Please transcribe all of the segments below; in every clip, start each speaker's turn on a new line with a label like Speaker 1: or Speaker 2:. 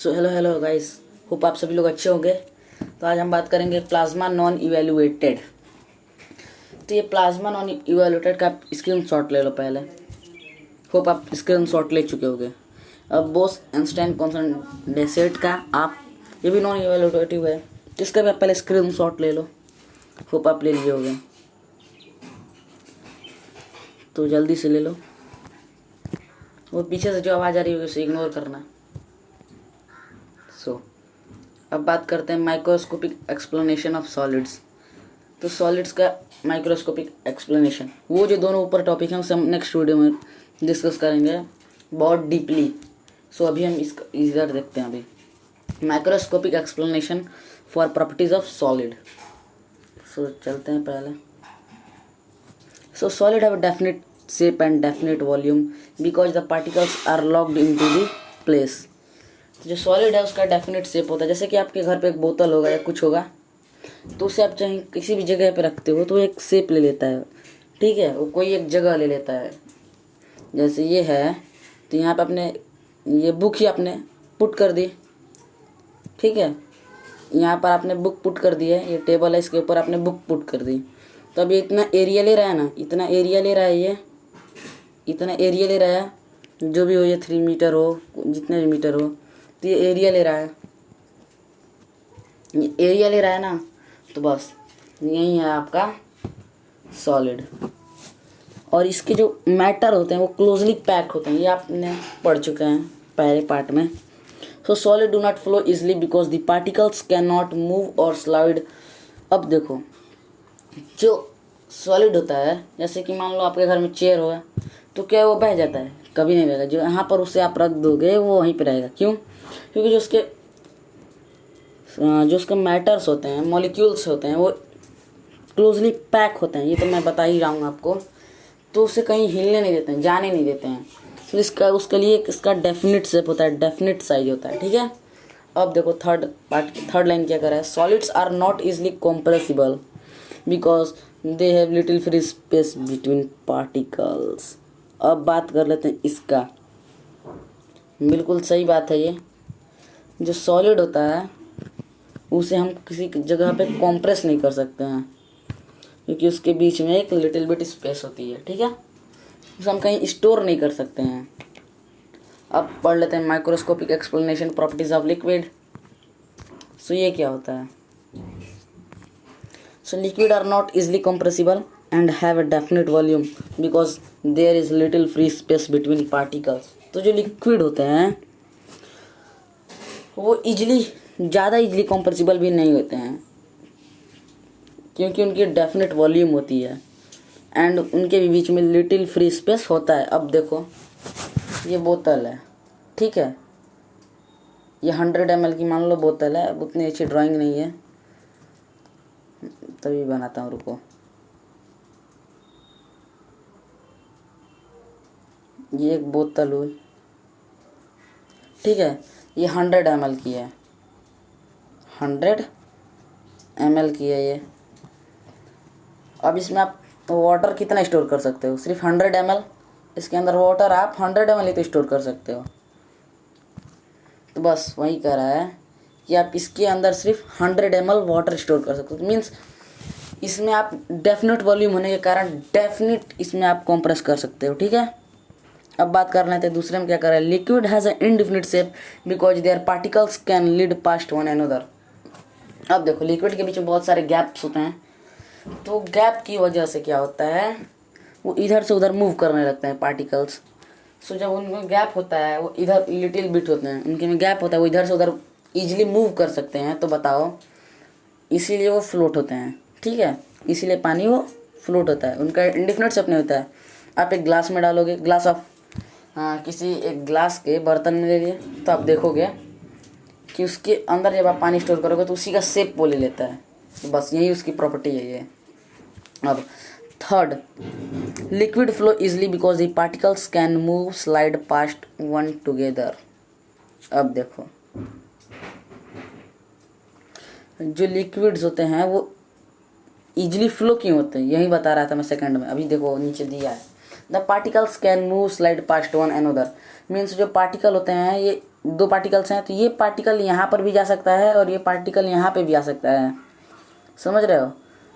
Speaker 1: So hello hello guys, hope आप सभी लोग अच्छे होंगे। तो आज हम बात करेंगे प्लाज्मा नॉन इवेल्युएटेड। तो ये प्लाज्मा नॉन इवेल्युएटेड का आप स्क्रीन शॉट ले लो पहले। होप आप स्क्रीन शॉट ले चुके होंगे। अब बोस इंस्टेंट कॉन्सेंट्रेट का आप ये भी नॉन इवेल्युएटिव है, इसका भी आप पहले स्क्रीन शॉट ले लो। होप आप ले लिए होंगे, तो जल्दी से ले लो। वो पीछे से जो आवाज़ आ रही होगी उसे इग्नोर करना। अब बात करते हैं माइक्रोस्कोपिक एक्सप्लेनेशन ऑफ सॉलिड्स। तो सॉलिड्स का माइक्रोस्कोपिक एक्सप्लेनेशन, वो जो दोनों ऊपर टॉपिक हैं उसे हम नेक्स्ट वीडियो में डिस्कस करेंगे बहुत डीपली। सो अभी हम इसका इधर देखते हैं। अभी microscopic explanation for properties of solid. So चलते हैं पहले। So solid have definite shape and definite volume because the particles are locked into the place. जो सॉलिड है उसका डेफिनेट शेप होता है। जैसे कि आपके घर पे एक बोतल होगा या कुछ होगा, तो उसे आप चाहे किसी भी जगह पे रखते हो तो एक शेप ले लेता है। ठीक है, वो कोई एक जगह ले लेता है। जैसे ये है, तो यहाँ पे आपने ये बुक ही आपने पुट कर दी। ठीक है, यहाँ पर आपने बुक पुट कर दी है। ये टेबल है, इसके ऊपर आपने बुक पुट कर दी। तो अब ये इतना एरिया ले रहा है ना, इतना एरिया ले रहा है, ये इतना एरिया ले रहा है। जो भी हो, ये 3 मीटर हो, जितने भी मीटर हो, तो ये एरिया ले रहा है। ये एरिया ले रहा है ना, तो बस यही है आपका सॉलिड। और इसके जो मैटर होते हैं वो क्लोजली पैक होते हैं, ये आपने पढ़ चुके हैं पहले पार्ट में। सो solid do not flow easily because the particles can not move और स्लाइड। अब देखो, जो सॉलिड होता है, जैसे कि मान लो आपके घर में चेयर हो, तो क्या वो बह जाता है? कभी नहीं बहेगा। जो यहाँ पर उसे आप रख दोगे वो वहीं पे रहेगा। क्यों? क्योंकि जो उसके मैटर्स होते हैं, मॉलिक्यूल्स होते हैं, वो क्लोजली पैक होते हैं। ये तो मैं बता ही रहा हूँ आपको। तो उसे कहीं हिलने नहीं देते हैं, जाने नहीं देते हैं। तो उसके लिए इसका डेफिनेट शेप होता है, डेफिनेट साइज होता है। ठीक है, अब देखो थर्ड लाइन क्या कर रहा है। Solids are not easily compressible because they have little free space between particles. अब बात कर लेते हैं इसका। बिल्कुल सही बात है। ये जो सॉलिड होता है उसे हम किसी जगह पे कॉम्प्रेस नहीं कर सकते हैं, क्योंकि उसके बीच में एक लिटिल बिट स्पेस होती है। ठीक है, उसे हम कहीं स्टोर नहीं कर सकते हैं। अब पढ़ लेते हैं microscopic explanation properties of liquid. So ये क्या होता है? So liquid are not easily compressible and have a definite volume because there is little free space between particles. तो जो लिक्विड होते हैं वो ज़्यादा इजली कॉम्प्रेसिबल भी नहीं होते हैं, क्योंकि उनकी डेफिनेट वॉल्यूम होती है एंड उनके भी बीच में लिटिल फ्री स्पेस होता है। अब देखो, ये बोतल है। ठीक है, ये 100 ml की मान लो बोतल है। अब उतनी अच्छी ड्राइंग नहीं है, तभी बनाता हूँ, रुको। ये एक बोतल हुई। ठीक है, ये 100 ml की है, 100 ml की है ये। अब इसमें आप वाटर कितना स्टोर कर सकते हो? सिर्फ 100 ml। इसके अंदर वाटर आप 100 ml ही तो स्टोर कर सकते हो। तो बस वही कह रहा है कि आप इसके अंदर सिर्फ 100 ml वाटर स्टोर कर सकते हो। मीन्स इसमें आप डेफिनेट वॉल्यूम होने के कारण डेफिनेट इसमें आप कंप्रेस कर सकते हो। ठीक है, अब बात कर रहे थे दूसरे में क्या कर रहा है। Liquid has a indefinite shape because there particles can lead past one another. अब देखो, लिक्विड के बीच में बहुत सारे गैप्स होते हैं। तो गैप की वजह से क्या होता है, वो इधर से उधर मूव करने लगते हैं पार्टिकल्स। सो जब उनमें गैप होता है, वो इधर लिटिल बिट होते हैं, उनके में गैप होता है, वो इधर से उधर इजीली मूव कर सकते हैं। तो बताओ, इसीलिए वो फ्लोट होते हैं। ठीक है, इसीलिए पानी वो फ्लोट होता है, उनका इंडिफिनिट शेप नहीं होता है। आप एक ग्लास में डालोगे, ग्लास ऑफ किसी एक ग्लास के बर्तन में ले लिए, तो आप देखोगे कि उसके अंदर जब आप पानी स्टोर करोगे तो उसी का शेप वो ले लेता है। तो बस यही उसकी प्रॉपर्टी है ये। अब third, liquid flow easily because the particles can move slide past one together. अब देखो, जो लिक्विड्स होते हैं वो इजली फ्लो क्यों होते हैं, यही बता रहा था मैं सेकंड में। अभी देखो नीचे दिया है, the particles can move slide past one another. Means जो पार्टिकल होते हैं ये दो पार्टिकल्स हैं, तो ये पार्टिकल यहाँ पर भी जा सकता है और ये पार्टिकल यहाँ पे भी आ सकता है, समझ रहे हो।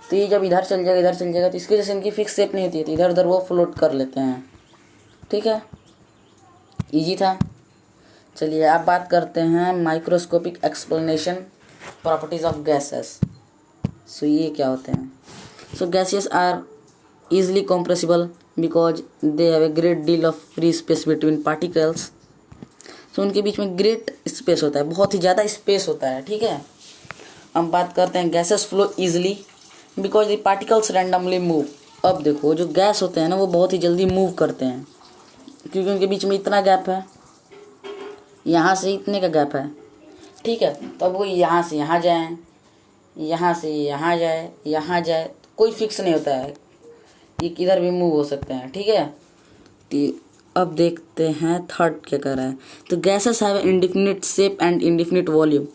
Speaker 1: तो ये जब इधर चल जाएगा, इधर चल जाएगा, तो इसकी वजह से इनकी फिक्स शेप नहीं होती है, तो इधर उधर वो फ्लोट कर लेते हैं। ठीक है, इजी था। चलिए अब बात करते हैं microscopic explanation properties of gases. So ये क्या होते हैं। So gases are easily compressible because they have a great deal of free space between particles। तो उनके बीच में ग्रेट स्पेस होता है, बहुत ही ज़्यादा स्पेस होता है। ठीक है, हम बात करते हैं gases flow easily because the particles randomly move. अब देखो जो गैस होते हैं ना वो बहुत ही जल्दी मूव करते हैं क्योंकि उनके बीच में इतना गैप है, यहाँ से इतने का गैप है। ठीक है, तो अब वो यहाँ से यहाँ जाए, यहाँ से यहाँ जाए, यहाँ जाए, कोई फिक्स नहीं होता है, ये किधर भी मूव हो सकते हैं। ठीक है, तो अब देखते हैं थर्ड क्या कर रहा है। तो gases have indefinite shape and indefinite volume.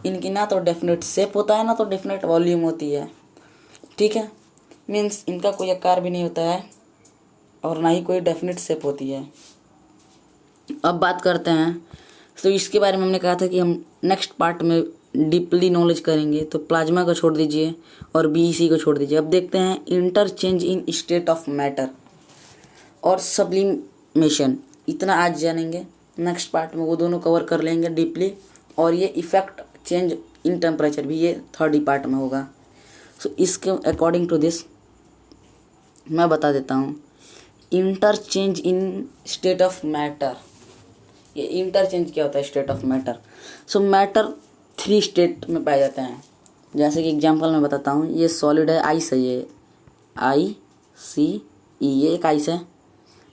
Speaker 1: इनकी ना तो डेफिनेट शेप होता है ना तो डेफिनेट वॉल्यूम होती है। ठीक है, मीन्स इनका कोई आकार भी नहीं होता है और ना ही कोई डेफिनेट शेप होती है। अब बात करते हैं, तो इसके बारे में हमने कहा था कि हम नेक्स्ट पार्ट में डीपली नॉलेज करेंगे, तो प्लाज्मा को छोड़ दीजिए और बीईसी को छोड़ दीजिए। अब देखते हैं interchange in state of matter और सब्लिमेशन, इतना आज जानेंगे। नेक्स्ट पार्ट में वो दोनों कवर कर लेंगे डीपली, और ये इफेक्ट चेंज इन टेम्परेचर भी ये थर्ड ही पार्ट में होगा। सो इसके अकॉर्डिंग टू दिस मैं बता देता हूँ interchange in state of matter. ये इंटरचेंज क्या होता है state of matter. So matter 3 state में पाए जाते हैं। जैसे कि एग्जांपल मैं बताता हूँ, ये सॉलिड है, आइस है, ये ICE, ये एक आइस है,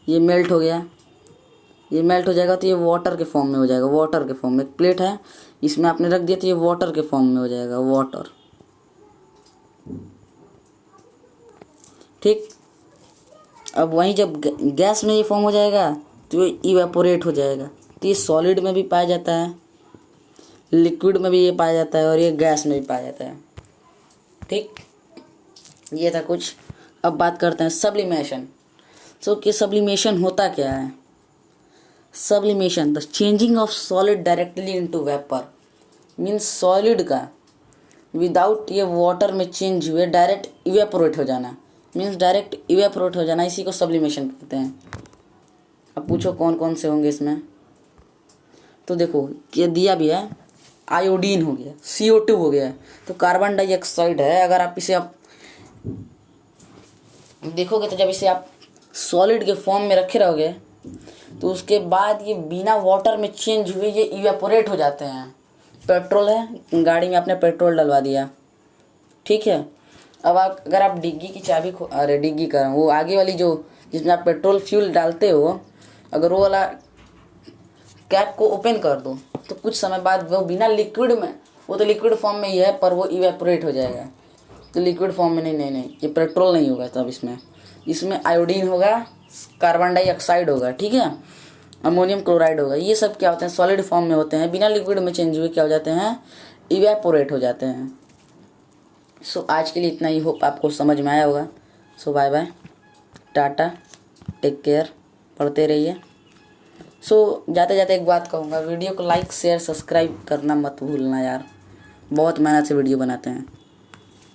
Speaker 1: ये मेल्ट हो गया, ये मेल्ट हो जाएगा तो ये वाटर के फॉर्म में हो जाएगा। वाटर के फॉर्म में एक प्लेट है, इसमें आपने रख दिया तो ये वाटर के फॉर्म में हो जाएगा, वाटर। ठीक, अब वहीं जब गैस में ये फॉर्म हो जाएगा तो ये इवेपोरेट हो जाएगा। तो ये सॉलिड में भी पाया जाता है, लिक्विड में भी ये पाया जाता है और ये गैस में भी पाया जाता है। ठीक, ये था कुछ। अब बात करते हैं सब्लिमेशन। सो कि सब्लिमेशन होता क्या है। Sublimation the changing of solid directly into vapour, means solid का विदाउट ये वाटर में चेंज हुए डायरेक्ट इवेपोरेट हो जाना, मीन्स डायरेक्ट इवेपोरेट हो जाना, इसी को सब्लिमेशन कहते हैं। अब पूछो कौन कौन से होंगे इसमें। तो देखो ये दिया भी है, आयोडीन हो गया, CO2 हो गया, तो कार्बन डाइऑक्साइड है। अगर आप इसे आप देखोगे तो जब इसे आप सॉलिड के फॉर्म में रखे रहोगे तो उसके बाद ये बिना वाटर में चेंज हुए ये इवेपोरेट हो जाते हैं। पेट्रोल है, गाड़ी में आपने पेट्रोल डलवा दिया, ठीक है। अब आप अगर आप डिग्गी की चाबी डिग्गी का वो आगे वाली जो जिसमें आप पेट्रोल फ्यूल डालते हो, अगर वो वाला कैप को ओपन कर दो तो कुछ समय बाद वो बिना लिक्विड में, वो तो लिक्विड फॉर्म में ही है पर वो इवेपोरेट हो जाएगा। तो लिक्विड फॉर्म में नहीं, ये पेट्रोल नहीं होगा। तब इसमें आयोडीन होगा, कार्बन डाइऑक्साइड होगा, ठीक है, अमोनियम क्लोराइड होगा। ये सब क्या होते हैं सॉलिड फॉर्म में होते हैं, बिना लिक्विड में चेंज हुए क्या हो जाते हैं, इवेपोरेट हो जाते हैं। सो आज के लिए इतना ही, होप आपको समझ में आया होगा। So bye bye, tata, take care, पढ़ते रहिए। सो जाते जाते एक बात कहूँगा, वीडियो को लाइक शेयर सब्सक्राइब करना मत भूलना यार, बहुत मेहनत से वीडियो बनाते हैं।